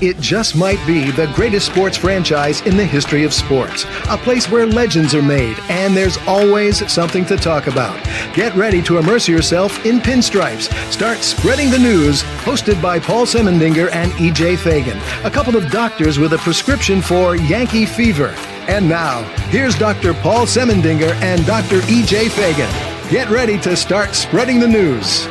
It just might be the greatest sports franchise in the history of sports. A place where legends are made, and there's always something to talk about. Get ready to immerse yourself in pinstripes. Start spreading the news, hosted by Paul Semendinger and E.J. Fagan, a couple of doctors with a prescription for Yankee fever. And now, here's Dr. Paul Semendinger and Dr. E.J. Fagan. Get ready to start spreading the news.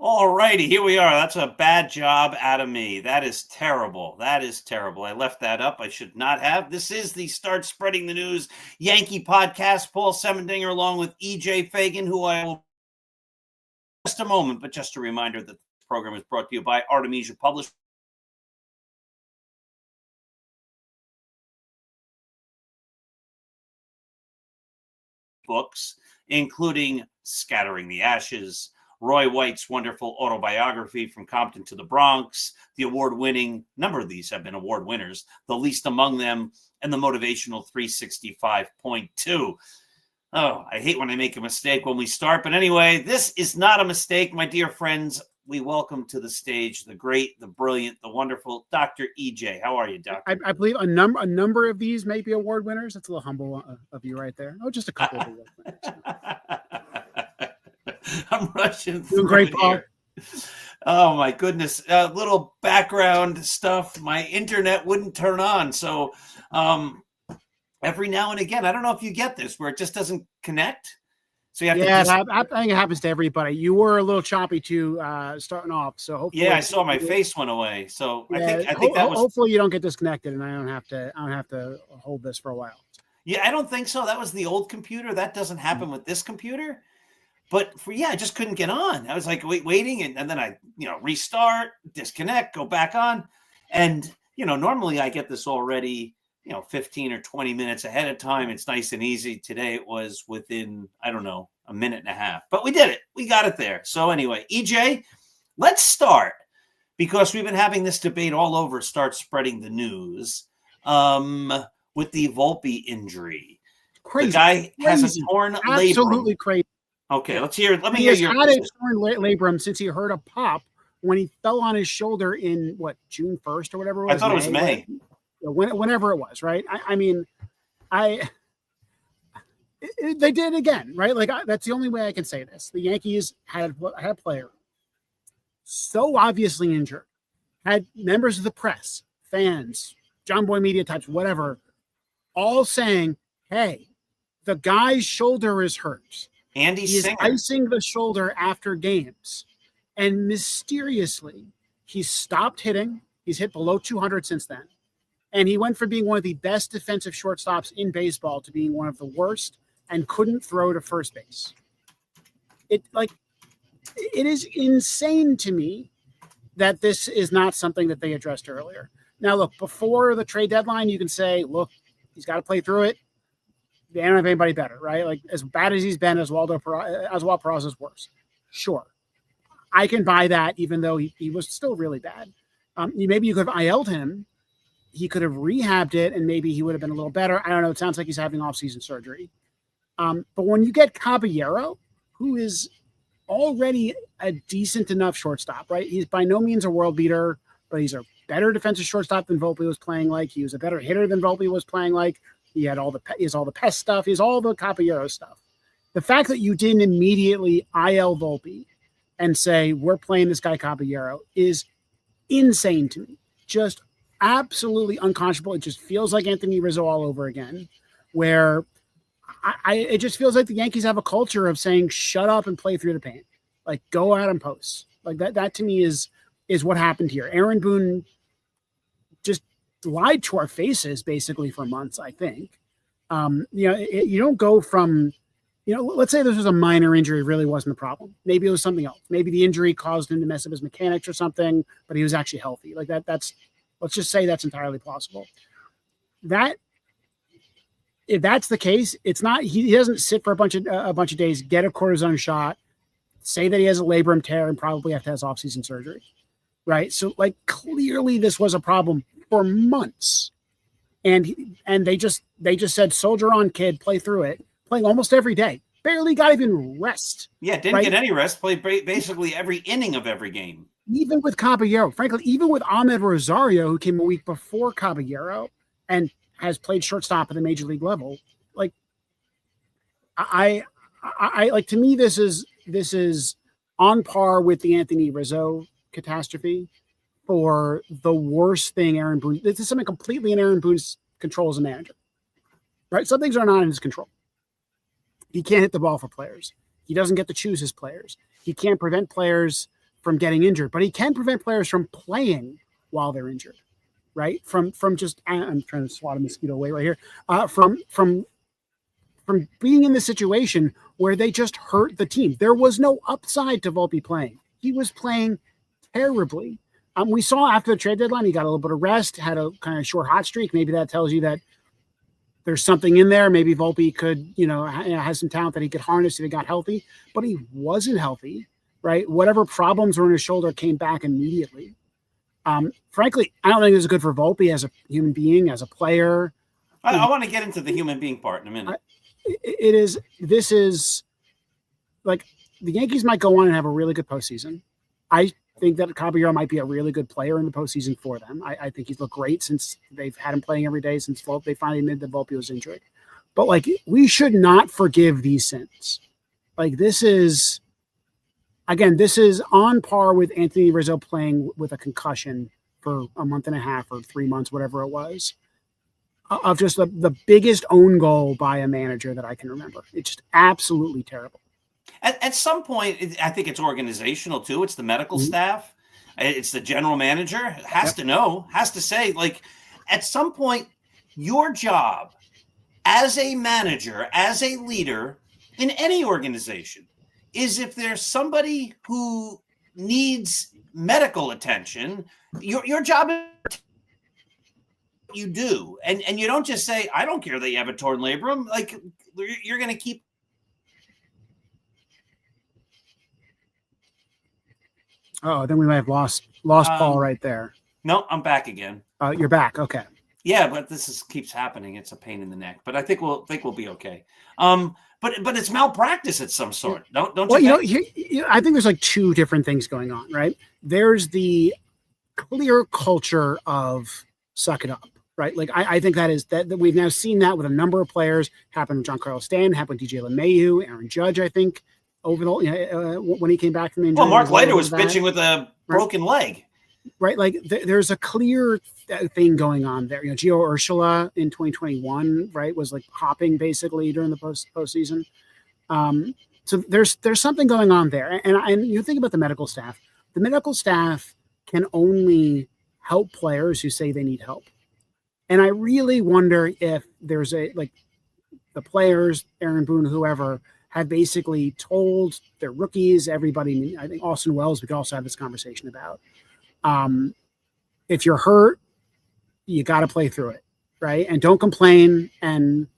All righty, here we are. That's a bad job out of me. That is terrible. That is terrible. I left that up. I should not have. This is the Start Spreading the News Yankee podcast. Paul Semendinger along with E.J. Fagan, who I will just a moment, but just a reminder that this program is brought to you by Artemisia Publishing. Books, including Scattering the Ashes, Roy White's wonderful autobiography From Compton to the Bronx, the award-winning, number of these have been award winners, The Least Among Them, and the motivational 365.2. Oh, I hate when I make a mistake when we start. But anyway, this is not a mistake, my dear friends. We welcome to the stage the great, the brilliant, the wonderful Dr. EJ. How are you, Doctor? I believe a number of these may be award winners. That's a little humble of you right there. Oh, just a couple of award winners. I'm rushing through. Doing great, Paul. Here. Oh my goodness! Little background stuff. My internet wouldn't turn on, so every now and again, I don't know if you get this, where it just doesn't connect. So you have to. I think it happens to everybody. You were a little choppy too, starting off. So hopefully, I saw my face went away. So I think that was. Hopefully, you don't get disconnected, and I don't have to hold this for a while. Yeah, I don't think so. That was the old computer. That doesn't happen with this computer. But I just couldn't get on. I was like waiting, and then I, restart, disconnect, go back on. And, normally I get this already, 15 or 20 minutes ahead of time. It's nice and easy. Today it was within, I don't know, a minute and a half. But we did it. We got it there. So anyway, EJ, let's start, because we've been having this debate all over Start Spreading the News with the Volpe injury. Crazy. The guy has a torn labrum. Absolutely crazy. Okay, let me hear your. He has had a torn labrum since he heard a pop when he fell on his shoulder in June 1st or whatever it was. I thought it was May. Whenever it was, right? They did it again, right? That's the only way I can say this. The Yankees had a player so obviously injured, had members of the press, fans, John Boy media types, whatever, all saying, "Hey, the guy's shoulder is hurt." He's icing the shoulder after games. And mysteriously, he stopped hitting. He's hit below 200 since then. And he went from being one of the best defensive shortstops in baseball to being one of the worst and couldn't throw to first base. It is insane to me that this is not something that they addressed earlier. Now, look, before the trade deadline, you can say, look, he's got to play through it. They don't have anybody better, right? As bad as he's been, Oswald Peraza is worse. Sure. I can buy that, even though he was still really bad. Maybe you could have IL'd him. He could have rehabbed it, and maybe he would have been a little better. I don't know. It sounds like he's having off-season surgery. But when you get Caballero, who is already a decent enough shortstop, right? He's by no means a world beater, but he's a better defensive shortstop than Volpe was playing like. He was a better hitter than Volpe was playing like. He has all the pest stuff. He has all the Caballero stuff. The fact that you didn't immediately IL Volpe and say, we're playing this guy Caballero is insane to me. Just absolutely unconscionable. It just feels like Anthony Rizzo all over again, where it just feels like the Yankees have a culture of saying, shut up and play through the paint. Like, go out and post. Like that to me is what happened here. Aaron Boone just lied to our faces basically for months, I think. You don't go from, let's say this was a minor injury, really wasn't the problem. Maybe it was something else. Maybe the injury caused him to mess up his mechanics or something, but he was actually healthy. Like let's just say that's entirely possible. If that's the case, it's not, he doesn't sit for a bunch of days, get a cortisone shot, say that he has a labrum tear and probably have to have off-season surgery. Right. So like clearly this was a problem for months. And they just said, soldier on, kid, play through it, playing almost every day, barely got even rest. Yeah. Didn't get any rest, played basically every inning of every game. Even with Caballero, frankly, even with Ahmed Rosario, who came a week before Caballero and has played shortstop at the major league level. Like I like, to me, this is on par with the Anthony Rizzo catastrophe for the worst thing Aaron Boone. This is something completely in Aaron Boone's control as a manager, right? Some things are not in his control. He can't hit the ball for players. He doesn't get to choose his players. He can't prevent players from getting injured, but he can prevent players from playing while they're injured. Right. From just, I'm trying to swat a mosquito away right here. From being in the situation where they just hurt the team. There was no upside to Volpe playing. He was playing terribly. We saw after the trade deadline, he got a little bit of rest, had a kind of short hot streak. Maybe that tells you that there's something in there. Maybe Volpe could, has some talent that he could harness if he got healthy, but he wasn't healthy. Right. Whatever problems were in his shoulder came back immediately. Frankly, I don't think this is good for Volpe as a human being, as a player. I want to get into the human being part in a minute. This is like the Yankees might go on and have a really good postseason. I think that Caballero might be a really good player in the postseason for them. I think he's looked great since they've had him playing every day since they finally admitted that Volpe was injured. But like, we should not forgive these sins. Like this is on par with Anthony Rizzo playing with a concussion for a month and a half or 3 months, whatever it was, of just the biggest own goal by a manager that I can remember. It's just absolutely terrible. At some point, I think it's organizational too. It's the medical staff. It's the general manager. Has to know, has to say, like, at some point, your job as a manager, as a leader in any organization, is if there's somebody who needs medical attention, your job is you do. And you don't just say, I don't care that you have a torn labrum. Like, you're going to keep. Oh, then we might have lost Paul right there. No, I'm back again. You're back. Okay. Yeah, but this keeps happening. It's a pain in the neck, but I think we'll be okay. But it's malpractice at some sort. Don't you? I think there's like two different things going on, right? There's the clear culture of suck it up, right? Like I think that we've now seen that with a number of players. Happened with Giancarlo Stanton, happened with DJ LeMahieu, Aaron Judge, I think, over the when he came back from injury. Well, Mark Leiter was pitching with a broken leg. Right, like there's a clear thing going on there. Gio Urshela in 2021, right, was like hopping basically during the postseason. So there's something going on there, and you think about the medical staff. The medical staff can only help players who say they need help, and I really wonder if there's the players, Aaron Boone, whoever, have basically told their rookies, everybody. I think Austin Wells, we could also have this conversation about. If you're hurt, you got to play through it, right? And don't complain. And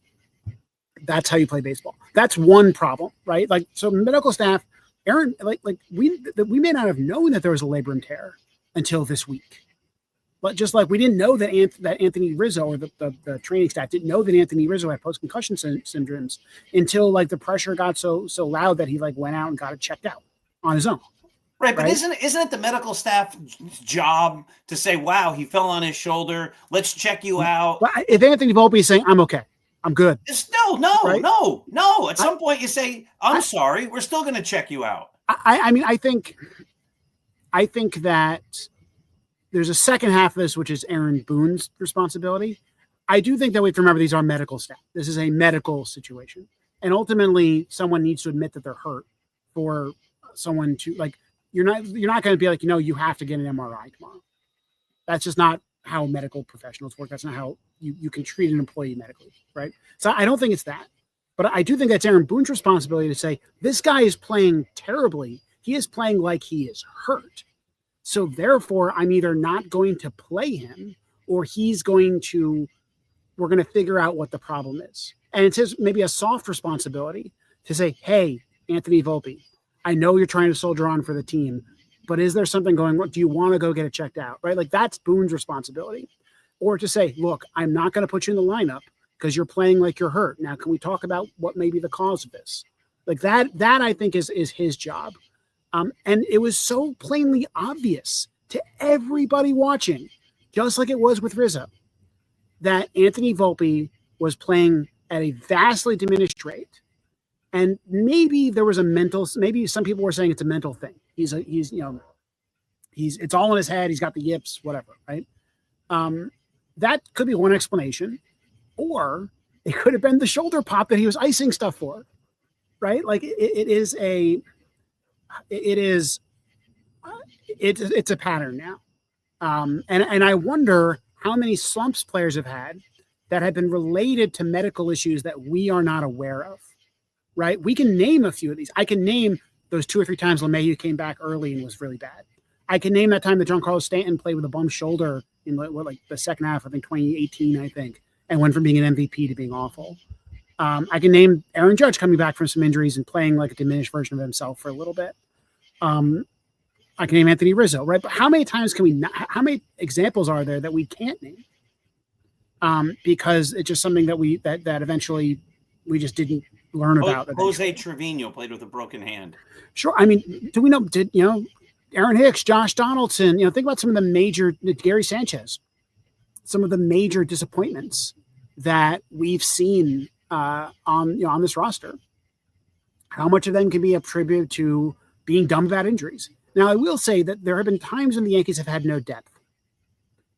that's how you play baseball. That's one problem, right? Like, so medical staff, Aaron, we may not have known that there was a labrum tear until this week, but just like we didn't know that Anthony Rizzo or the training staff didn't know that Anthony Rizzo had post-concussion syndromes until like the pressure got so loud that he like went out and got it checked out on his own. Right, but isn't it the medical staff's job to say, wow, he fell on his shoulder, let's check you out? Well, if Anthony Volpe is saying, I'm okay, I'm good. No. At some point you say, I'm sorry, we're still going to check you out. I mean, I think that there's a second half of this, which is Aaron Boone's responsibility. I do think that we have to remember these are medical staff. This is a medical situation. And ultimately, someone needs to admit that they're hurt for someone to, like, you're not going to be like, you have to get an MRI tomorrow. That's just not how medical professionals work. That's not how you can treat an employee medically, right? So I don't think it's that. But I do think that's Aaron Boone's responsibility to say, this guy is playing terribly. He is playing like he is hurt. So therefore, I'm either not going to play him or we're going to figure out what the problem is. And it's maybe a soft responsibility to say, hey, Anthony Volpe, I know you're trying to soldier on for the team, but is there something going on? Do you want to go get it checked out? Right? Like, that's Boone's responsibility. Or to say, look, I'm not going to put you in the lineup because you're playing like you're hurt. Now, can we talk about what may be the cause of this? Like that I think is his job. And it was so plainly obvious to everybody watching, just like it was with Rizzo, that Anthony Volpe was playing at a vastly diminished rate. And maybe there was maybe some people were saying it's a mental thing. It's all in his head. He's got the yips, whatever. Right. That could be one explanation, or it could have been the shoulder pop that he was icing stuff for. Right. Like it's a pattern now. And I wonder how many slumps players have had that have been related to medical issues that we are not aware of, right? We can name a few of these. I can name those 2 or 3 times LeMahieu came back early and was really bad. I can name that time that Giancarlo Stanton played with a bum shoulder in the second half, I think 2018, and went from being an MVP to being awful. I can name Aaron Judge coming back from some injuries and playing like a diminished version of himself for a little bit. I can name Anthony Rizzo, right? But how many times how many examples are there that we can't name? Because it's just something that eventually we just didn't learn about. Jose Trevino played with a broken hand. Sure. I mean, do we know, Aaron Hicks, Josh Donaldson, think about some of the major, Gary Sanchez, some of the major disappointments that we've seen on this roster. How much of them can be attributed to being dumb about injuries? Now, I will say that there have been times when the Yankees have had no depth.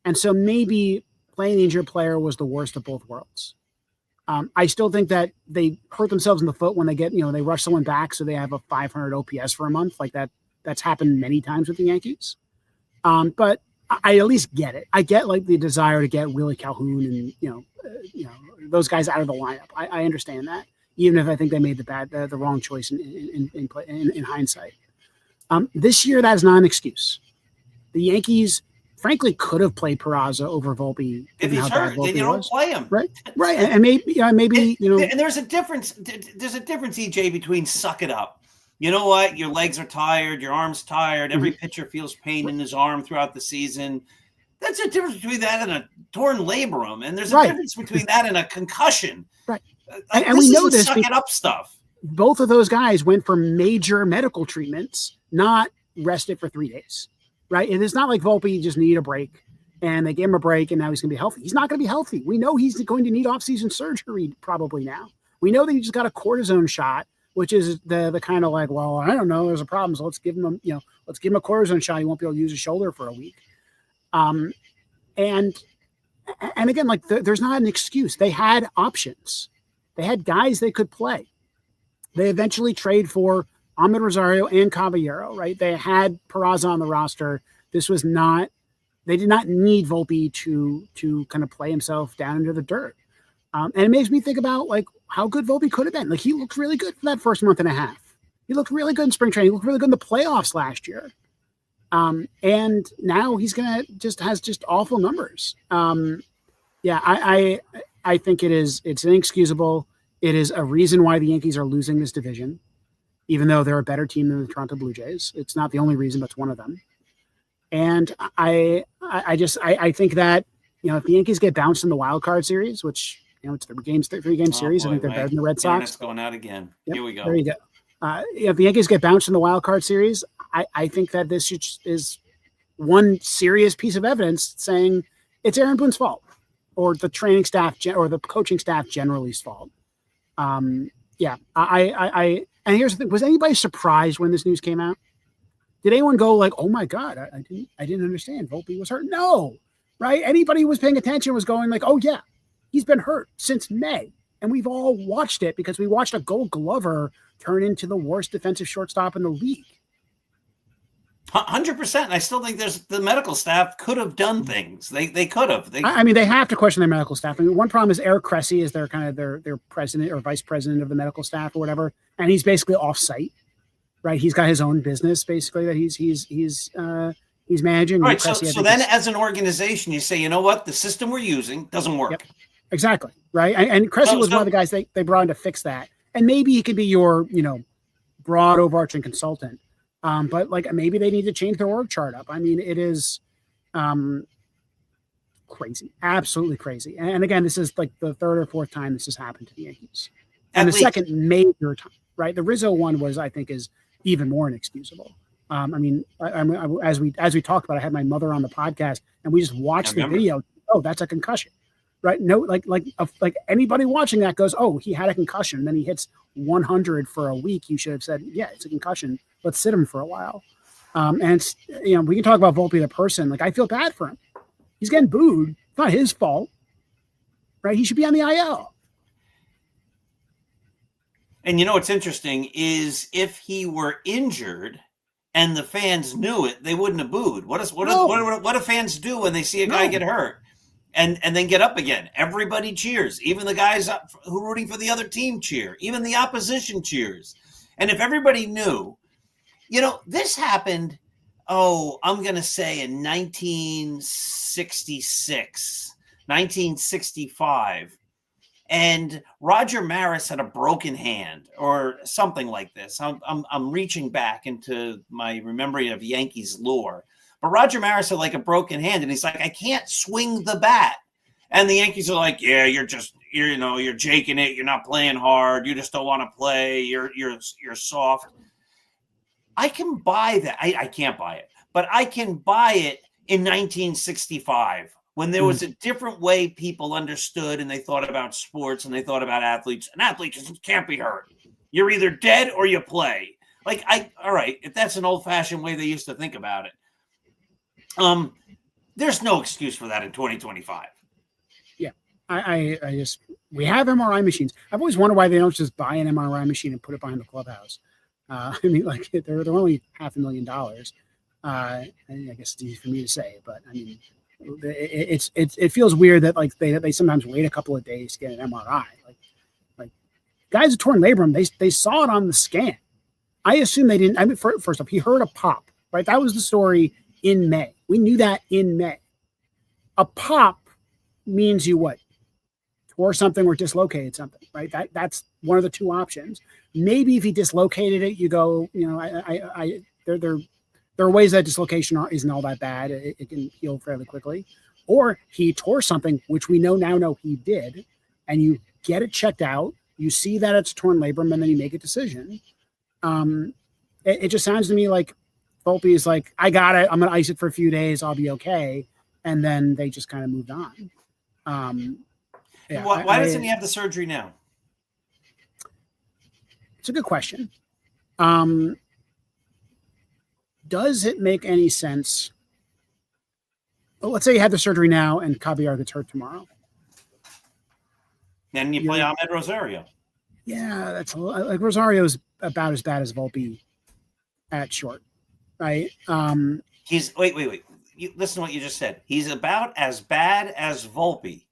And so maybe playing the injured player was the worst of both worlds. I still think that they hurt themselves in the foot when they they rush someone back so they have a 500 OPS for a month. Like that's happened many times with the Yankees. But I at least get it. I get like the desire to get Willie Calhoun and, those guys out of the lineup. I understand that, even if I think they made the wrong choice in hindsight. This year, that is not an excuse. The Yankees, frankly, could have played Peraza over Volpe. If he's hurt, then you don't play him. Right. And maybe, And there's a difference. There's a difference, EJ, between suck it up. You know what? Your legs are tired. Your arm's tired. Every pitcher feels pain in his arm throughout the season. That's a difference between that and a torn labrum. And there's a difference between that and a concussion. Right. And we know this. Suck it up stuff. Both of those guys went for major medical treatments, not rested for 3 days. Right. And it's not like Volpe just needed a break and they gave him a break and now he's going to be healthy. He's not going to be healthy. We know he's going to need off-season surgery probably now. We know that he just got a cortisone shot, which is the kind of like, well, I don't know, there's a problem, so let's give him a cortisone shot. He won't be able to use his shoulder for a week. And again, like there's not an excuse. They had options. They had guys they could play. They eventually trade for Ahmed Rosario and Caballero, right? They had Peraza on the roster. They did not need Volpe to kind of play himself down into the dirt. And it makes me think about like how good Volpe could have been. Like he looked really good for that first month and a half. He looked really good in spring training. He looked really good in the playoffs last year. And now he's has awful numbers. I think it's inexcusable. It is a reason why the Yankees are losing this division, even though they're a better team than the Toronto Blue Jays. It's not the only reason, but it's one of them. And I think that, if the Yankees get bounced in the wild card series, which, it's a 3-game series, I think they're better than the Red Sox. It's going out again. Yep, here we go. There you go. If the Yankees get bounced in the wild card series, I think that this is one serious piece of evidence saying it's Aaron Boone's fault or the training staff or the coaching staff generally's fault. And here's the thing. Was anybody surprised when this news came out? Did anyone go like, oh my God, I didn't understand. Volpe was hurt. No, right? Anybody who was paying attention was going like, oh yeah, he's been hurt since May. And we've all watched it because we watched a Gold Glover turn into the worst defensive shortstop in the league. 100%. I still think the medical staff could have done things. They could have. I mean, they have to question their medical staff. I mean, one problem is Eric Cressy is their kind of their president or vice president of the medical staff or whatever, and he's basically off-site, right? He's got his own business basically that he's managing. Right. So then, as an organization, you say, you know what, the system we're using doesn't work. Yep. Exactly. Right. And Cressy was one of the guys they brought in to fix that. And maybe he could be your, broad overarching consultant. But like maybe they need to change their org chart up. I mean, it is crazy, absolutely crazy. And again, this is like the third or fourth time this has happened to the Yankees. And the second major time, right? The Rizzo one is even more inexcusable. I mean, as we talked about, I had my mother on the podcast and we just watched the video. Oh, that's a concussion. Right. No, like anybody watching that goes, oh, he had a concussion. And then he hits 100 for a week. You should have said, yeah, it's a concussion. Let's sit him for a while. And it's, we can talk about Volpe the person. Like, I feel bad for him. He's getting booed. It's not his fault. Right. He should be on the IL. And what's interesting is if he were injured and the fans knew it, they wouldn't have booed. What do fans do when they see a guy get hurt? And then get up again. Everybody cheers. Even the guys who are rooting for the other team cheer. Even the opposition cheers. And if everybody knew, this happened, I'm going to say in 1966, 1965. And Roger Maris had a broken hand or something like this. I'm reaching back into my memory of Yankees lore. But Roger Maris had like a broken hand, and he's like, I can't swing the bat. And the Yankees are like, yeah, you're jaking it. You're not playing hard. You just don't want to play. You're soft. I can buy that. I can't buy it, but I can buy it in 1965 when there was a different way people understood and they thought about sports and they thought about athletes. An athlete just can't be hurt. You're either dead or you play. All right, if that's an old-fashioned way they used to think about it. There's no excuse for that in 2025. Yeah. We have MRI machines. I've always wondered why they don't just buy an MRI machine and put it behind the clubhouse. I mean, like they're only $500,000. I guess it's easy for me to say, but I mean, it feels weird that like they sometimes wait a couple of days to get an MRI. Like guys with torn labrum, they saw it on the scan. I assume they didn't. I mean, first off, he heard a pop, right? That was the story in May. We knew that in May. A pop means you what? Tore something or dislocated something, right? That's one of the two options. Maybe if he dislocated it, you go, there are ways that dislocation isn't all that bad. It can heal fairly quickly. Or he tore something, which we know he did, and you get it checked out. You see that it's torn labrum, and then you make a decision. It just sounds to me like Volpe is like, I got it. I'm going to ice it for a few days. I'll be okay. And then they just kind of moved on. Why doesn't he have the surgery now? It's a good question. Does it make any sense? Well, let's say you had the surgery now and Caballero gets hurt tomorrow. Then you play Ahmed Rosario. Yeah, that's like Rosario's about as bad as Volpe at short, right? He's wait. You listen to what you just said. He's about as bad as Volpe.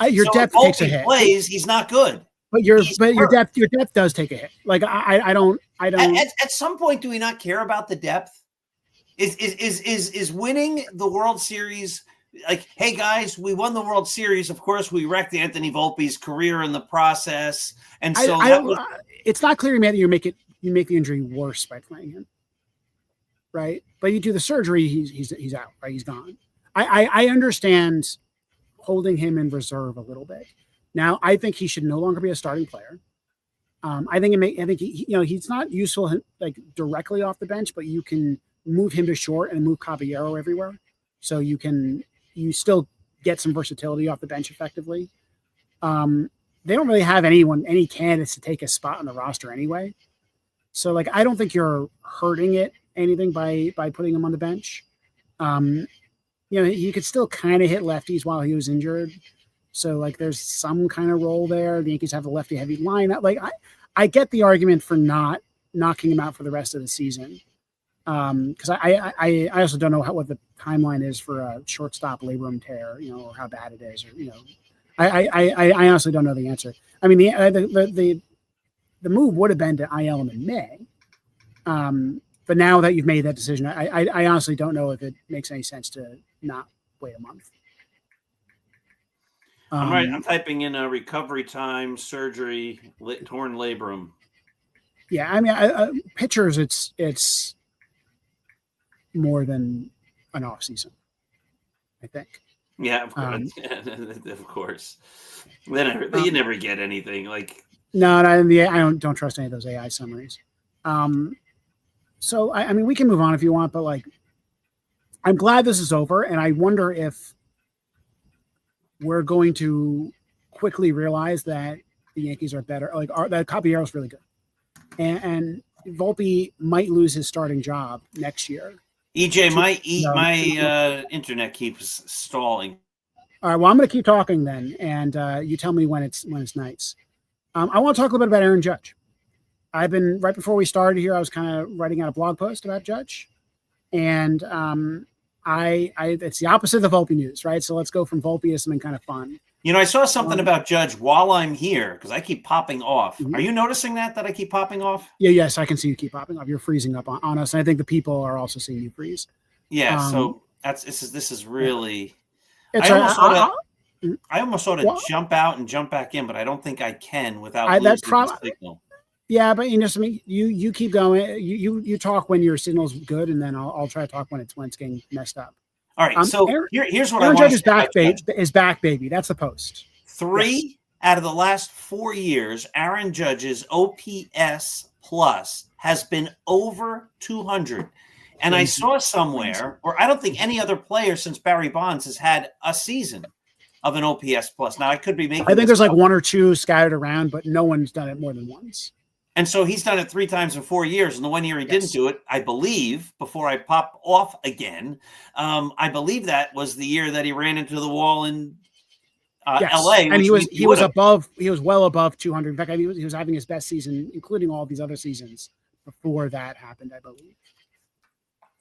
Your depth takes a hit. Plays, he's not good. But your depth does take a hit. Like I don't. At some point, do we not care about the depth? Is winning the World Series like, hey guys, we won the World Series. Of course, we wrecked Anthony Volpe's career in the process, and so it's not clear to me that you make the injury worse by playing him, right? But you do the surgery, he's out, right? He's gone. I understand holding him in reserve a little bit. Now, I think he should no longer be a starting player. I think he's not useful like directly off the bench, but you can move him to short and move Caballero everywhere, so you still get some versatility off the bench effectively. They don't really have any candidates to take a spot on the roster anyway. So like, I don't think you're hurting it anything by putting him on the bench. He could still kind of hit lefties while he was injured. So like there's some kind of role there. The Yankees have a lefty heavy lineup. Like I get the argument for not knocking him out for the rest of the season. Because I also don't know what the timeline is for a shortstop labrum tear, or how bad it is, or I honestly don't know the answer. I mean, the move would have been to IL him in May, but now that you've made that decision, I honestly don't know if it makes any sense to not wait a month. I'm typing in a recovery time, surgery, torn labrum. Yeah, I mean, pitchers, it's more than an off season, I think. Yeah, of course. Of course. You never get anything like. No, I don't trust any of those AI summaries. So I mean, we can move on if you want, but like, I'm glad this is over, and I wonder if we're going to quickly realize that the Yankees are better. Like that Caballero is really good, and Volpe might lose his starting job next year. EJ, my internet keeps stalling. All right, well, I'm going to keep talking then, and you tell me when it's nice. I want to talk a little bit about Aaron Judge. I've been right before we started here. I was kind of writing out a blog post about Judge, and it's the opposite of the Volpe news, right? So let's go from Volpe to something kind of fun. I saw something about Judge while I'm here because I keep popping off. Mm-hmm. Are you noticing that I keep popping off? Yeah, yes, I can see you keep popping off. You're freezing up on us, and I think the people are also seeing you freeze. Yeah, so this is really. It's I almost sort of jump out and jump back in, but I don't think I can without losing the signal. Yeah, but you keep going. You talk when your signal's good, and then I'll try to talk when it's getting messed up. All right, so here's what Aaron I want Judge is back, baby. That's the post. 3 out of the last 4 years, Aaron Judge's OPS plus has been over 200. And I saw somewhere, or I don't think any other player since Barry Bonds has had a season of an OPS plus. Now I could be making. I think there's like one or two scattered around, but no one's done it more than once. And so he's done it 3 times in 4 years. And the 1 year he didn't do it, I believe, before I pop off again, I believe that was the year that he ran into the wall in LA. And he was well above 200. In fact, he was having his best season, including all these other seasons before that happened, I believe.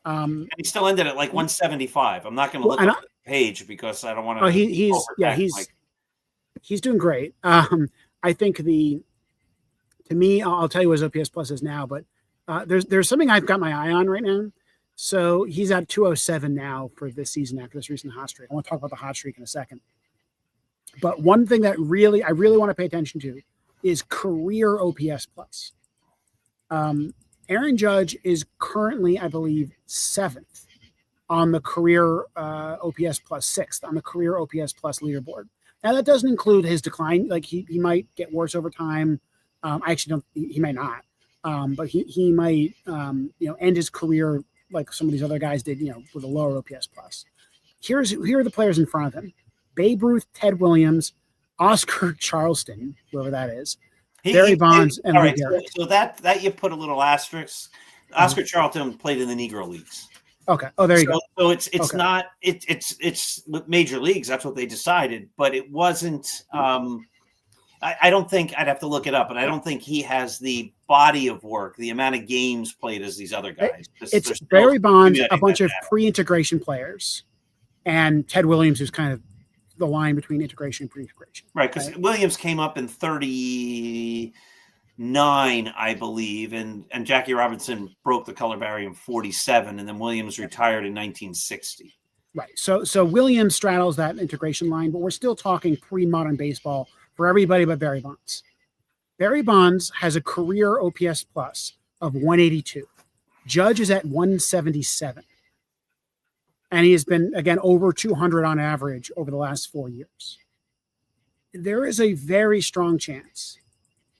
And he still ended at like 175. I'm not going to look at the page because I don't want to. He's doing great. I think to me, I'll tell you what his OPS plus is now, but there's something I've got my eye on right now. So he's at 207 now for this season after this recent hot streak. I want to talk about the hot streak in a second. But one thing that I really want to pay attention to is career OPS plus. Aaron Judge is currently, I believe, 7th on the career OPS plus, 6th on the career OPS plus leaderboard. Now that doesn't include his decline. Like he might get worse over time. I actually don't. He might not, but he might end his career like some of these other guys did, with a lower OPS plus. Here are the players in front of him: Babe Ruth, Ted Williams, Oscar Charleston, whoever that is, Barry Bonds, and all right. So that you put a little asterisk. Oscar Charleston played in the Negro Leagues. Okay. Oh, there you go. So it's not it's major leagues. That's what they decided, but it wasn't. I don't think I'd have to look it up, but I don't think he has the body of work, the amount of games played as these other guys. It's Barry Bonds, a bunch of pre-integration players, and Ted Williams, who's kind of the line between integration and pre-integration. Right, because Williams came up in 39, I believe, and Jackie Robinson broke the color barrier in 47, and then Williams retired in 1960. Right. So Williams straddles that integration line, but we're still talking pre-modern baseball for everybody but Barry Bonds. Barry Bonds has a career OPS plus of 182. Judge is at 177. And he has been, again, over 200 on average over the last 4 years. There is a very strong chance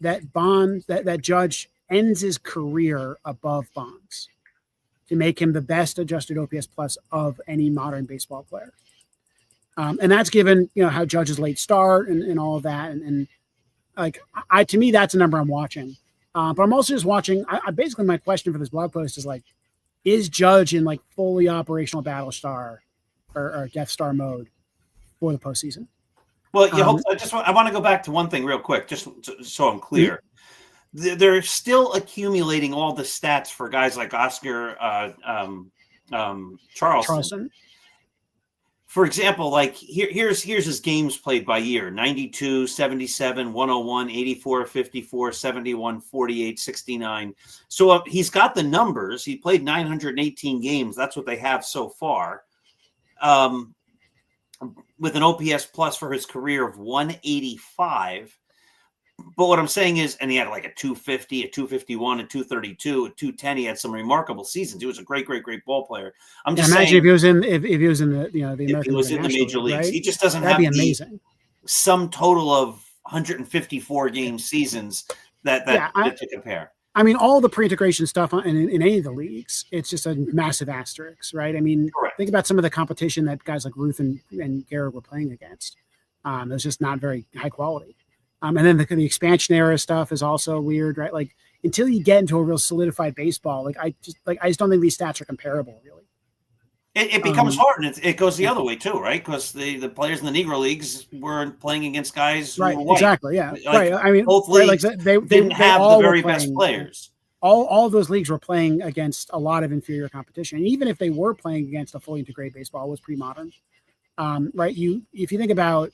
that that Judge ends his career above Bonds to make him the best adjusted OPS plus of any modern baseball player. And that's given, how Judge's late start and all of that. And to me, that's a number I'm watching. But I'm also just watching. I basically, my question for this blog post is like, is Judge in like fully operational battle star or Death Star mode for the postseason? Well, you hope. I want to go back to one thing real quick, just so I'm clear. They're still accumulating all the stats for guys like Oscar Charleston. For example, like here's his games played by year: 92, 77, 101, 84, 54, 71, 48, 69. So he's got the numbers. He played 918 games. That's what they have so far. With an OPS plus for his career of 185. But what I'm saying is, and he had like a 250, a 251, a 232, a 210. He had some remarkable seasons. He was a great ball player. I'm just saying, if he was in the the American if he was in the major leagues, right? He just doesn't That'd have be amazing. Sum total of 154 game seasons that to compare. I mean, all the pre-integration stuff in any of the leagues, it's just a massive asterisk, right? I mean, Correct. Think about some of the competition that guys like Ruth and Garrett were playing against. It was just not very high quality. And then the expansion era stuff is also weird, right? Like until you get into a real solidified baseball, I just don't think these stats are comparable, really. It becomes hard, and it goes the other way too, right? Because the players in the Negro leagues weren't playing against guys who right, were white. Exactly, yeah, Like, right. I mean, both leagues they didn't have the very best players. All of those leagues were playing against a lot of inferior competition, and even if they were playing against a fully integrated baseball, it was pretty modern, right? If you think about,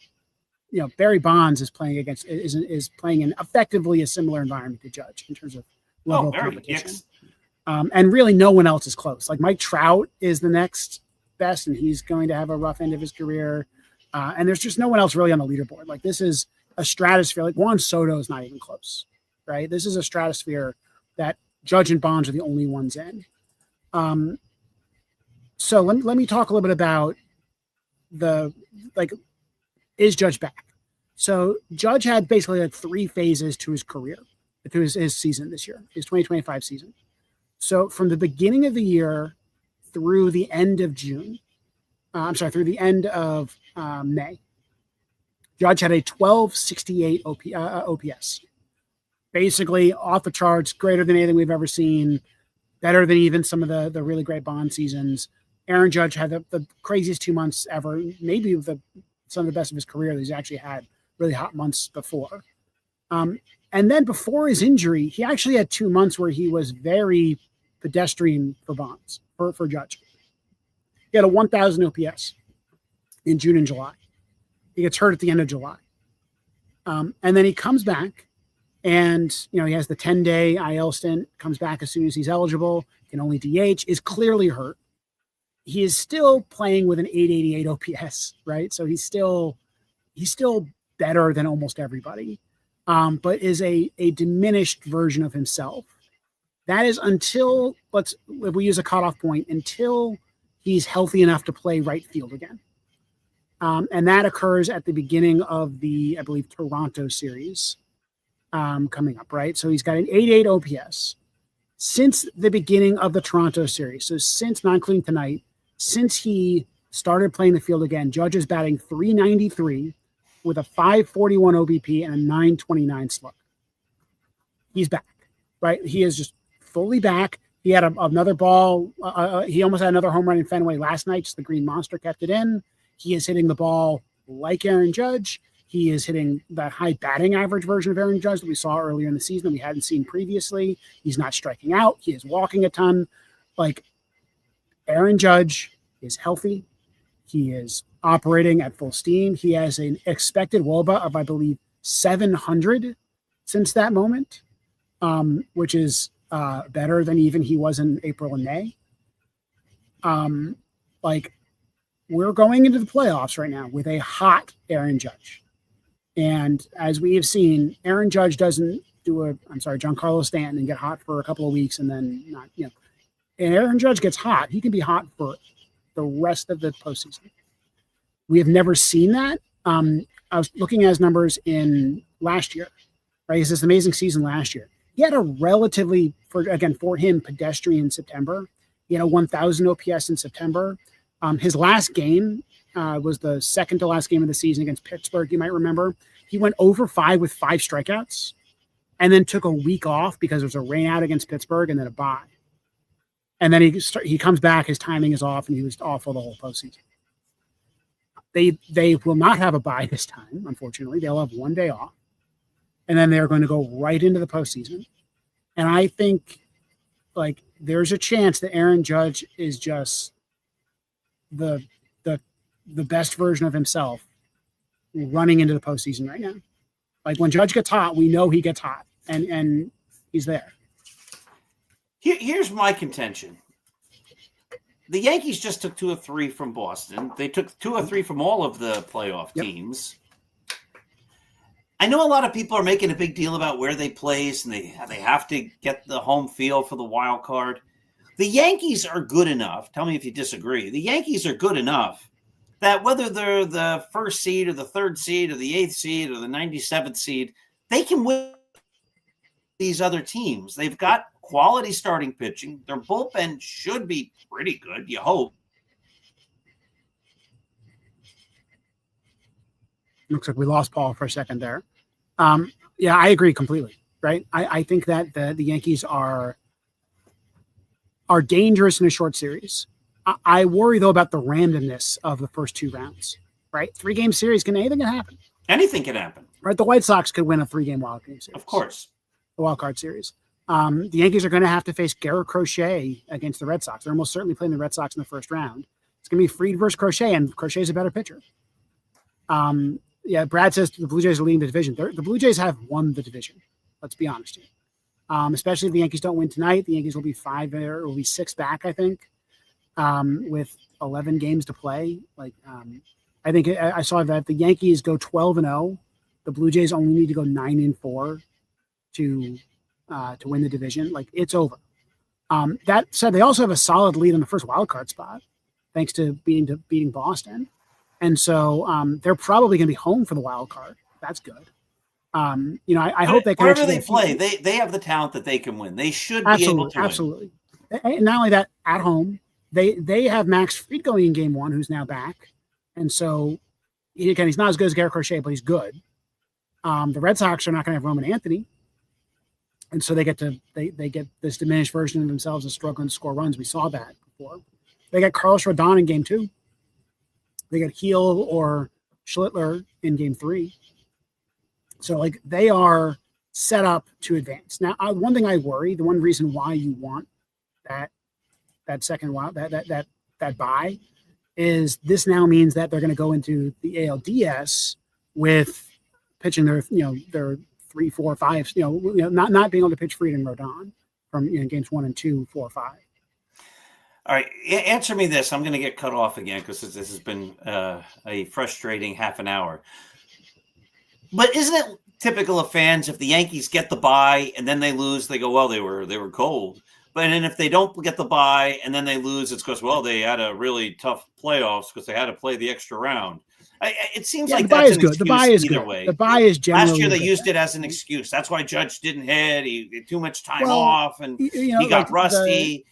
Barry Bonds is playing in effectively a similar environment to Judge in terms of level of competition. Yes. And really no one else is close. Like Mike Trout is the next best, and he's going to have a rough end of his career. And there's just no one else really on the leaderboard. Like this is a stratosphere. Like Juan Soto is not even close, right? This is a stratosphere that Judge and Bonds are the only ones in. So let me talk a little bit about is Judge back? So Judge had basically like 3 phases to his career, to his season this year, his 2025 season. So from the beginning of the year through the end of June, through the end of May, Judge had a 1268 OPS. Basically off the charts, greater than anything we've ever seen, better than even some of the really great Bond seasons. Aaron Judge had the craziest 2 months ever, maybe some of the best of his career that he's actually had really hot months before. And then before his injury, he actually had 2 months where he was very pedestrian for Bonds, for Judge. He had a 1,000 OPS in June and July. He gets hurt at the end of July. And then he comes back and, he has the 10-day IL stint, comes back as soon as he's eligible, can only DH, is clearly hurt. He is still playing with an 888 OPS, right? So he's still better than almost everybody, but is a diminished version of himself. That is until, if we use a cutoff point, until he's healthy enough to play right field again. And that occurs at the beginning of the, I believe, Toronto series coming up, right? So he's got an 8.8 OPS since the beginning of the Toronto series. So since, not including tonight, since he started playing the field again, Judge is batting .393 with a .541 OBP and a .929 slug. He's back, right? He is just fully back. He had another ball. He almost had another home run in Fenway last night. Just the Green Monster kept it in. He is hitting the ball like Aaron Judge. He is hitting that high batting average version of Aaron Judge that we saw earlier in the season that we hadn't seen previously. He's not striking out. He is walking a ton. Like, Aaron Judge is healthy. He is operating at full steam. He has an expected WOBA of, I believe, 700 since that moment, which is better than even he was in April and May. We're going into the playoffs right now with a hot Aaron Judge. And as we have seen, Aaron Judge doesn't Giancarlo Stanton and get hot for a couple of weeks and then not, And Aaron Judge gets hot. He can be hot for the rest of the postseason. We have never seen that. I was looking at his numbers in last year, right? He has this amazing season last year. He had a relatively, for him, pedestrian September. He had a 1,000 OPS in September. His last game was the second to last game of the season against Pittsburgh. You might remember. He went over 5 with 5 strikeouts and then took a week off because there was a rain out against Pittsburgh and then a bye. And then he comes back, his timing is off, and he was awful the whole postseason. They will not have a bye this time, unfortunately. They'll have one day off. And then they're going to go right into the postseason. And I think like there's a chance that Aaron Judge is just the best version of himself running into the postseason right now. Like when Judge gets hot, we know he gets hot, and he's there. Here's my contention. The Yankees just took 2 of 3 from Boston. They took 2 of 3 from all of the playoff teams. I know a lot of people are making a big deal about where they place, and they have to get the home field for the wild card. The Yankees are good enough. Tell me if you disagree. The Yankees are good enough that whether they're the 1st seed or the 3rd seed or the 8th seed or the 97th seed, they can win these other teams. They've got quality starting pitching. Their bullpen should be pretty good, you hope. Looks like we lost Paul for a second there. Yeah, I agree completely, right? I think that the Yankees are dangerous in a short series. I worry, though, about the randomness of the first 2 rounds, right? 3-game series, anything can happen. Anything can happen. Right? The White Sox could win a 3-game wild game series. Of course. The wild card series. The Yankees are going to have to face Garrett Crochet against the Red Sox. They're almost certainly playing the Red Sox in the first round. It's going to be Fried versus Crochet, and Crochet's a better pitcher. Yeah, Brad says the Blue Jays are leading the division. The Blue Jays have won the division. Let's be honest here. Especially if the Yankees don't win tonight, the Yankees will be 5 or will be 6 back, I think, with 11 games to play. I think I saw that if the Yankees go 12-0, the Blue Jays only need to go 9-4 to win the division. It's over. That said, they also have a solid lead on the first wild card spot, thanks to beating Boston. And so they're probably going to be home for the wild card. That's good. I hope they can. Wherever they play, they have the talent that they can win. They should be able to absolutely. Win. And not only that, at home, they have Max Fried going in game 1, who's now back. And so, again, he's not as good as Garrett Crochet, but he's good. The Red Sox are not going to have Roman Anthony. And so they get this diminished version of themselves of struggling to score runs. We saw that before. They got Carlos Rodon in game 2. They got Heel or Schlittler in game 3. So they are set up to advance. Now, one thing I worry, the one reason why you want that second wild, that bye, is this now means that they're going to go into the ALDS with pitching their 3, 4, 5, not being able to pitch Fried and Rodon from games 1 and 2, 4, 5. All right, answer me this. I'm going to get cut off again because this has been a frustrating half an hour. But isn't it typical of fans if the Yankees get the bye and then they lose, they go, well, they were cold. But then if they don't get the bye and then they lose, it's because, well, they had a really tough playoffs because they had to play the extra round. It seems like the bye that's is an good. excuse The bye is either good. way. The bye is generally last year they good. used it as an excuse. That's why Judge didn't hit. He had too much time off, and he got rusty.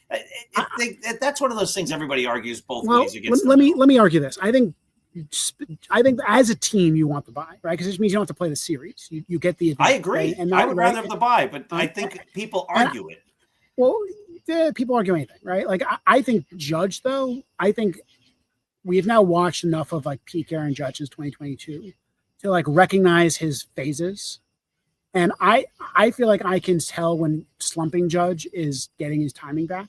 That's one of those things everybody argues both ways against. Let me argue this. I think as a team you want the bye, right? Because it means you don't have to play the series. You get the advantage, I agree. right? And I would rather have the bye, but I think people argue it. Well, people argue anything, right? I think Judge, though, I think we've now watched enough of peak Aaron Judge since 2022 to recognize his phases. And I feel like I can tell when slumping Judge is getting his timing back.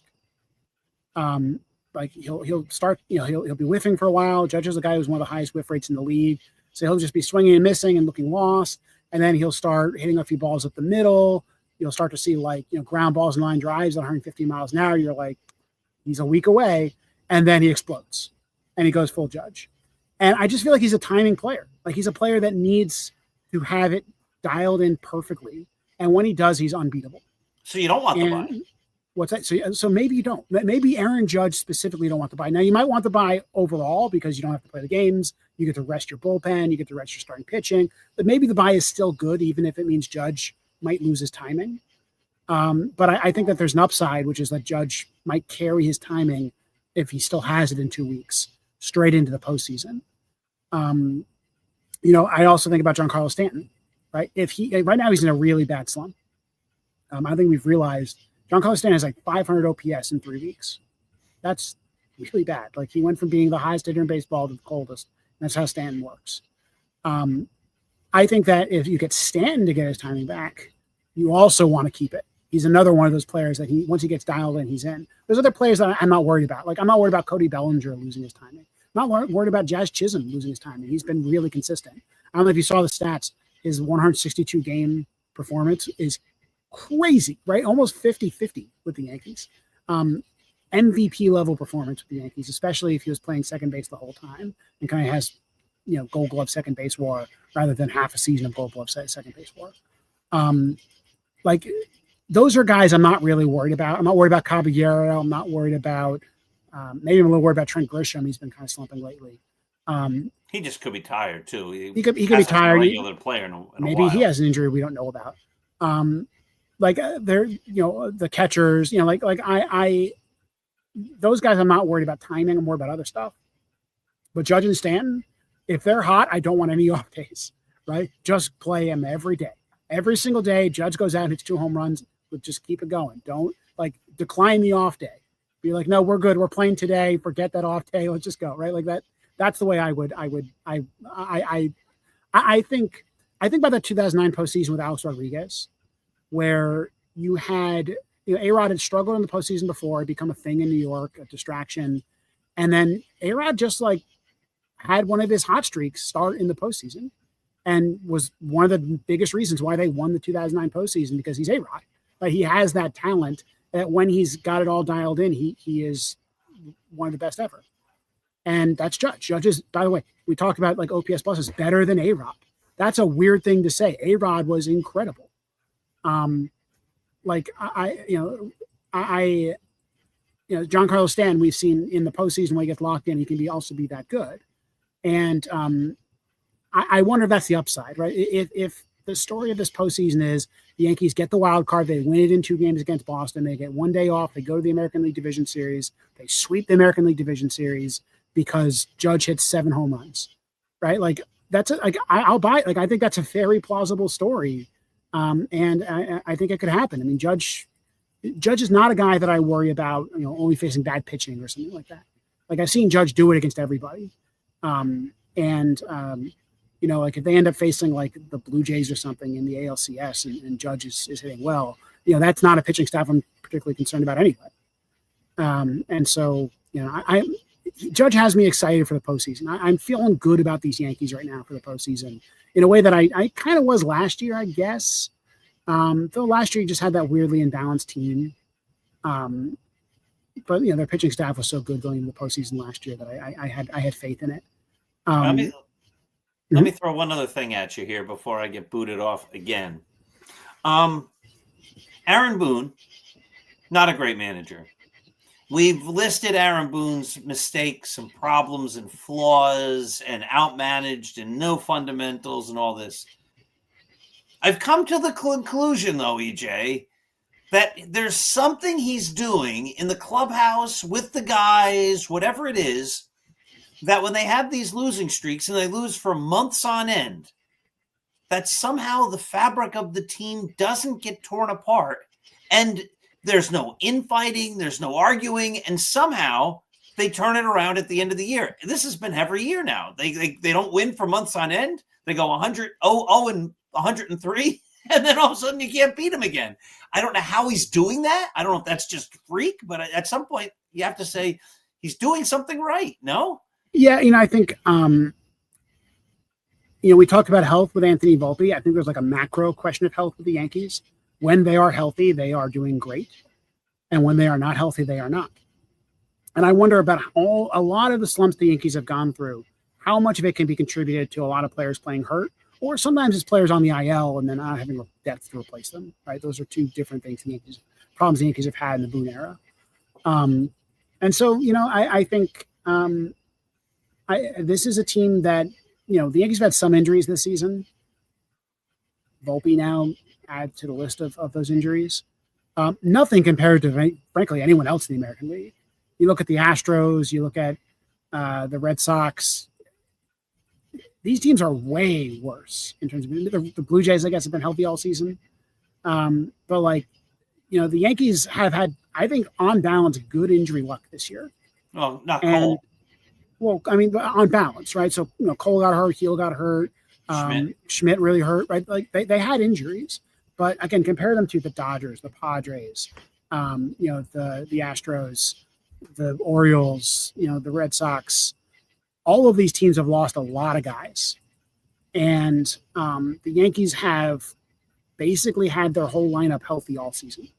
He'll start, he'll be whiffing for a while. Judge is a guy who's one of the highest whiff rates in the league. So he'll just be swinging and missing and looking lost. And then he'll start hitting a few balls up the middle. You'll start to see ground balls and line drives at 150 miles an hour. You're like, he's a week away. And then he explodes and he goes full Judge. And I just feel like he's a timing player. He's a player that needs to have it dialed in perfectly. And when he does, he's unbeatable. So you don't want the bye. What's that? So maybe you don't. Maybe Aaron Judge specifically don't want the bye. Now, you might want the bye overall because you don't have to play the games. You get to rest your bullpen. You get to rest your starting pitching. But maybe the bye is still good, even if it means Judge might lose his timing. But I think that there's an upside, which is that Judge might carry his timing if he still has it in 2 weeks straight into the postseason. I also think about Giancarlo Stanton, right? Right now he's in a really bad slump. I think we've realized Giancarlo Stanton has like 500 OPS in 3 weeks. That's really bad. Like he went from being the highest hitter in baseball to the coldest. That's how Stanton works. I think that if you get Stanton to get his timing back, you also want to keep it. He's another one of those players that once he gets dialed in, he's in. There's other players that I'm not worried about. Like I'm not worried about Cody Bellinger losing his timing. I'm not worried about Jazz Chisholm losing his timing. He's been really consistent. I don't know if you saw the stats. His 162 game performance is crazy, right? Almost 50-50 with the Yankees. MVP level performance with the Yankees, especially if he was playing second base the whole time and kind of has, Gold Glove second base war rather than half a season of Gold Glove second base war. Like those are guys I'm not really worried about. I'm not worried about Caballero. I'm not worried about maybe I'm a little worried about Trent Grisham. He's been kind of slumping lately. He just could be tired too. He could be tired. Regular player in maybe a while. He has an injury we don't know about. They're the catchers. I those guys I'm not worried about timing. I'm worried about other stuff. But Judge and Stanton, if they're hot, I don't want any off days. Right? Just play them every day. Every single day, Judge goes out and hits 2 home runs. But just keep it going. Don't decline the off day. Be like, no, we're good. We're playing today. Forget that off day. Let's just go. Right? Like that. That's the way I think about that 2009 postseason with Alex Rodriguez, where you had, A-Rod had struggled in the postseason before, had become a thing in New York, a distraction. And then A-Rod just had one of his hot streaks start in the postseason and was one of the biggest reasons why they won the 2009 postseason, because he's A-Rod. Like he has that talent that when he's got it all dialed in, he is one of the best ever. And that's Judge. Judge is, by the way, we talked about OPS plus is better than A-Rod. That's a weird thing to say. A-Rod was incredible. Giancarlo Stanton, we've seen in the postseason when he gets locked in, he can also be that good. And I wonder if that's the upside, right? If the story of this postseason is the Yankees get the wild card, they win it in 2 games against Boston, they get 1 day off, they go to the American League Division Series, they sweep the American League Division Series because Judge hits 7 home runs, right? I'll buy it. I think that's a very plausible story. And I think it could happen. I mean, Judge is not a guy that I worry about, only facing bad pitching or something like that. I've seen Judge do it against everybody. If they end up facing the Blue Jays or something in the ALCS and Judge is hitting well, that's not a pitching staff I'm particularly concerned about anyway. Judge has me excited for the postseason. I'm feeling good about these Yankees right now for the postseason in a way that I kind of was last year, I guess. Though last year you just had that weirdly imbalanced team. But their pitching staff was so good going into the postseason last year that I had faith in it. Let me throw one other thing at you here before I get booted off again. Aaron Boone, not a great manager. We've listed Aaron Boone's mistakes and problems and flaws and outmanaged and no fundamentals and all this. I've come to the conclusion, though, EJ, that there's something he's doing in the clubhouse with the guys, whatever it is, that when they have these losing streaks and they lose for months on end, that somehow the fabric of the team doesn't get torn apart and there's no infighting, there's no arguing, and somehow they turn it around at the end of the year. This has been every year now. They don't win for months on end. They go 100, 0 and 103, and then all of a sudden you can't beat them again. I don't know how he's doing that. I don't know if that's just freak, but at some point you have to say he's doing something right, no? Yeah, I think, we talked about health with Anthony Volpe. I think there's a macro question of health with the Yankees. When they are healthy, they are doing great. And when they are not healthy, they are not. And I wonder about a lot of the slumps the Yankees have gone through, how much of it can be contributed to a lot of players playing hurt, or sometimes it's players on the IL and then not having depth to replace them, right? Those are 2 different things problems the Yankees have had in the Boone era. And so, I think this is a team that, the Yankees have had some injuries this season. Volpe now add to the list of those injuries. Nothing compared to, frankly, anyone else in the American League. You look at the Astros, you look at the Red Sox. These teams are way worse in terms of the Blue Jays, I guess, have been healthy all season. But the Yankees have had, I think, on balance, good injury luck this year. Well, not And Cole. well, I mean, on balance, right? So Cole got hurt, Heel got hurt, Schmidt really hurt, right? Like they had injuries, but again, compare them to the Dodgers, the Padres, the Astros, the Orioles, the Red Sox. All of these teams have lost a lot of guys, and the Yankees have basically had their whole lineup healthy all season.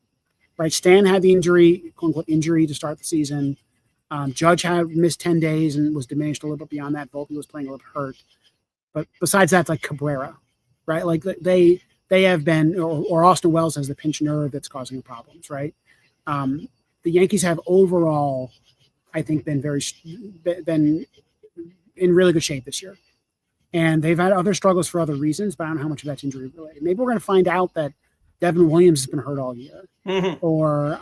Right? Stan had the injury, quote unquote, injury to start the season. Judge had missed 10 days and was diminished a little bit beyond that. Volpe was playing a little bit hurt. But besides that, it's like Cabrera, right? Like they have been, or Austin Wells has the pinched nerve that's causing the problems, right? The Yankees have overall, I think, been in really good shape this year. And they've had other struggles for other reasons, but I don't know how much of that's injury related. Maybe we're going to find out that Devin Williams has been hurt all year, or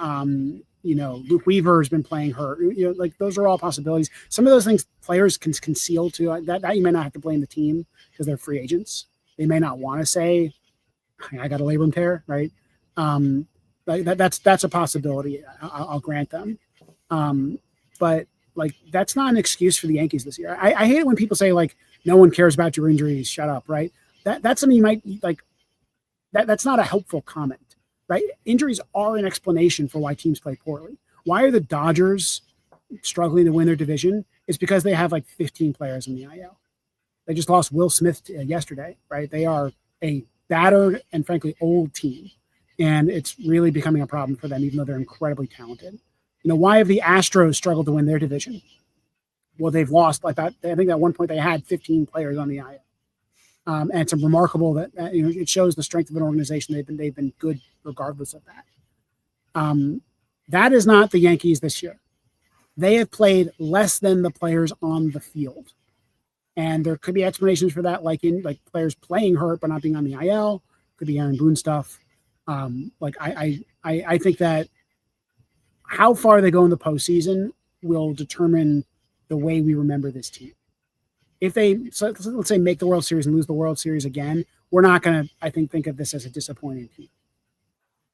Luke Weaver has been playing hurt. Like those are all possibilities. Some of those things players can conceal too. That you may not have to blame the team because they're free agents. They may not want to say, "I got a labrum tear," right? That's a possibility. I'll grant them, but like that's not an excuse for the Yankees this year. I hate it when people say like, "No one cares about your injuries. Shut up," right? That's something you might like. That's not a helpful comment, right? Injuries are an explanation for why teams play poorly. Why are the Dodgers struggling to win their division? It's because they have like 15 players in the IL. They just lost Will Smith yesterday, right? They are a battered and frankly old team, and it's really becoming a problem for them, even though they're incredibly talented. Why have the Astros struggled to win their division? Well, they've lost like that. I think at one point they had 15 players on the IL. And it's remarkable that it shows the strength of an organization. They've been good regardless of that. That is not the Yankees this year. They have played less than the players on the field, and there could be explanations for that, like players playing hurt but not being on the IL. Could be Aaron Boone stuff. I think that how far they go in the postseason will determine the way we remember this team. If let's say make the World Series and lose the World Series again, we're not going to, I think of this as a disappointing team.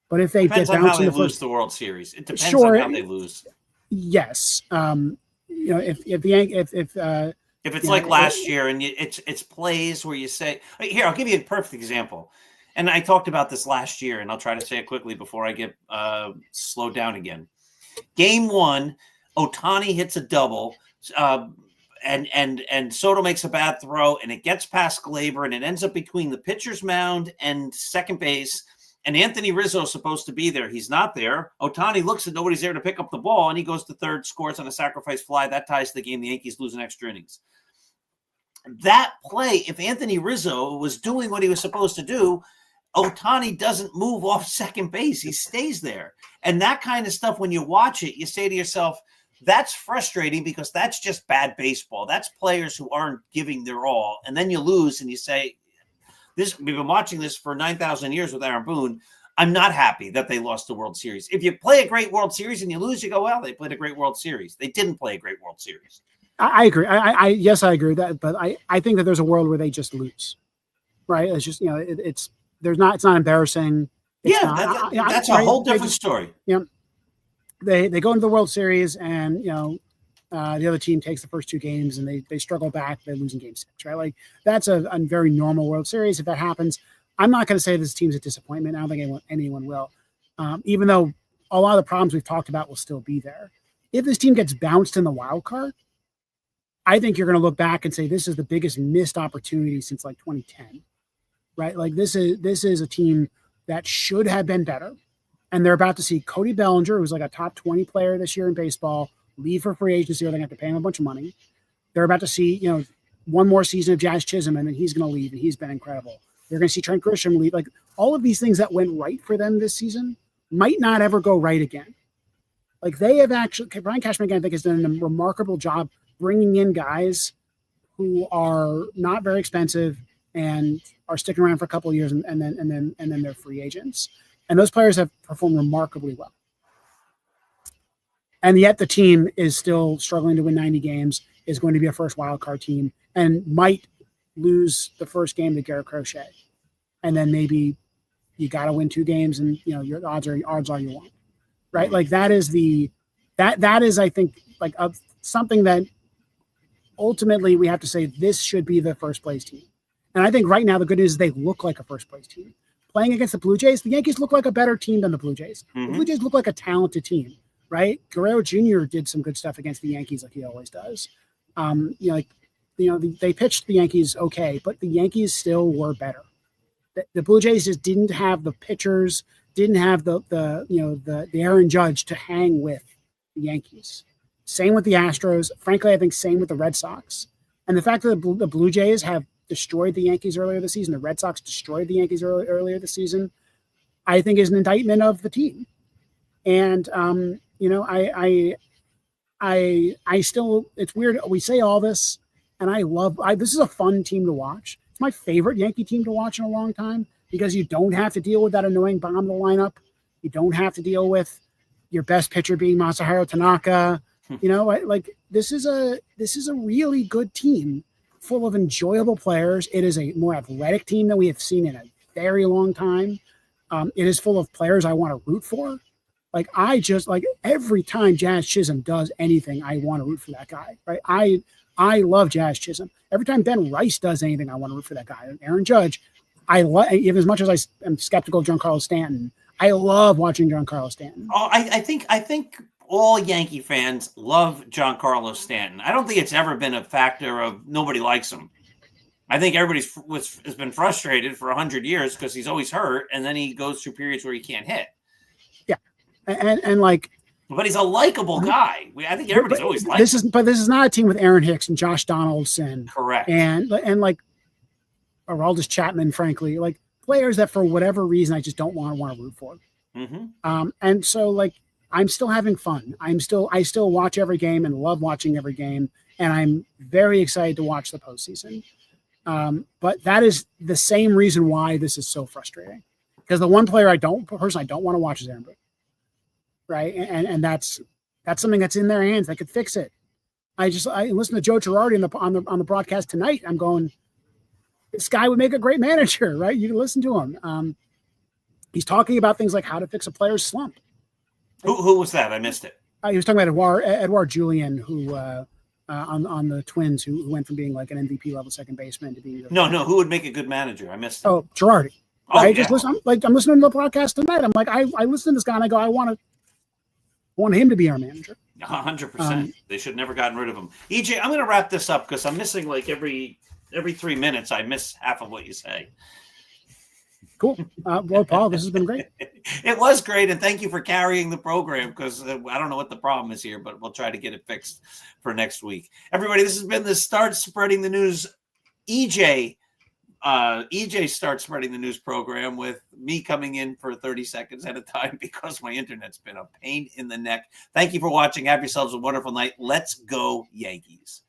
But if they depends get on how bounced they in the lose first, the World Series. It depends on how they lose. Yes. If it's like last year and it's plays where you say, here, I'll give you a perfect example. And I talked about this last year, and I'll try to say it quickly before I get slowed down again. Game 1, Ohtani hits a double. And Soto makes a bad throw, and it gets past Glaber, and it ends up between the pitcher's mound and second base. And Anthony Rizzo is supposed to be there. He's not there. Ohtani looks and nobody's there to pick up the ball, and he goes to third, scores on a sacrifice fly. That ties the game. The Yankees lose in extra innings. That play, if Anthony Rizzo was doing what he was supposed to do, Ohtani doesn't move off second base. He stays there. And that kind of stuff, when you watch it, you say to yourself, that's frustrating because that's just bad baseball. That's players who aren't giving their all. And then you lose and you say, we've been watching this for 9,000 years with Aaron Boone. I'm not happy that they lost the World Series. If you play a great World Series and you lose, you go, well, they played a great World Series. They didn't play a great World Series. I agree. Yes, I agree with that. But I think that there's a world where they just lose, right? It's just, it's not embarrassing. That's a whole different story. They go into the World Series and, the other team takes the first 2 games and they struggle back. They lose in game 6, right? Like that's a very normal World Series. If that happens, I'm not going to say this team's a disappointment. I don't think anyone will, even though a lot of the problems we've talked about will still be there. If this team gets bounced in the wild card, I think you're going to look back and say, this is the biggest missed opportunity since like 2010, right? Like this is a team that should have been better. And they're about to see Cody Bellinger, who's like a top 20 player this year in baseball, leave for free agency, or they're going to have to pay him a bunch of money. They're about to see, one more season of Jazz Chisholm, and then he's going to leave, and he's been incredible. They're going to see Trent Grisham leave. Like all of these things that went right for them this season might not ever go right again. Like they have actually, Brian Cashman, again, I think has done a remarkable job bringing in guys who are not very expensive and are sticking around for a couple of years, and then they're free agents. And those players have performed remarkably well. And yet the team is still struggling to win 90 games, is going to be a first wild card team, and might lose the first game to Garrett Crochet. And then maybe you got to win 2 games, and your odds are you won, right? Like that is I think like something that ultimately we have to say this should be the first place team. And I think right now the good news is they look like a first place team. Playing against the Blue Jays, the Yankees look like a better team than the Blue Jays. The Blue Jays look like a talented team, right? Guerrero Jr. did some good stuff against the Yankees like he always does. They pitched the Yankees okay, but the Yankees still were better. The Blue Jays just didn't have the pitchers, didn't have the Aaron Judge to hang with the Yankees. Same with the Astros. Frankly, I think same with the Red Sox. And the fact that the Blue Jays have destroyed the Yankees earlier this season, the Red Sox destroyed the Yankees earlier this season, I think is an indictment of the team. And I still, it's weird. We say all this, and this is a fun team to watch. It's my favorite Yankee team to watch in a long time because you don't have to deal with that annoying bottom of the lineup. You don't have to deal with your best pitcher being Masahiro Tanaka. This is a really good team full of enjoyable players. It is a more athletic team than we have seen in a very long time. It is full of players I want to root for. Every time Jazz Chisholm does anything, I want to root for that guy, right? I love Jazz Chisholm. Every time Ben Rice does anything, I want to root for that guy. And Aaron Judge, even as much as I am skeptical of Giancarlo Stanton, I love watching Giancarlo Stanton. Oh, I think all Yankee fans love Giancarlo Stanton. I don't think it's ever been a factor of nobody likes him. I think everybody has been frustrated for 100 years because he's always hurt, and then he goes through periods where he can't hit. Yeah, but he's a likable guy. I think everybody's always liked him. But this is not a team with Aaron Hicks and Josh Donaldson. Correct. And Aroldis Chapman, frankly, like players that for whatever reason I just don't want to root for. And so I'm still having fun. I still watch every game and love watching every game, and I'm very excited to watch the postseason. But that is the same reason why this is so frustrating. Because the one player I don't want to watch is Aaron Boone. Right. And that's something that's in their hands. They could fix it. I listened to Joe Girardi on the broadcast tonight. I'm going, this guy would make a great manager, right? You can listen to him. He's talking about things like how to fix a player's slump. Who was that? I missed it. He was talking about Edouard Julien, who on the Twins, who went from being like an MVP level second baseman to being no. Who would make a good manager? I missed it. Oh, Girardi. Oh, I'm listening to the podcast tonight. I'm like, I listen to this guy and I go, I want him to be our manager. 100%. They should have never gotten rid of him. EJ, I'm going to wrap this up because I'm missing every 3 minutes. I miss half of what you say. Cool. Well, Paul, this has been great. It was great, and thank you for carrying the program because I don't know what the problem is here, but we'll try to get it fixed for next week. Everybody, this has been the Start Spreading the News EJ starts spreading the news program with me coming in for 30 seconds at a time because my internet's been a pain in the neck. Thank you for watching. Have yourselves a wonderful night. Let's go Yankees.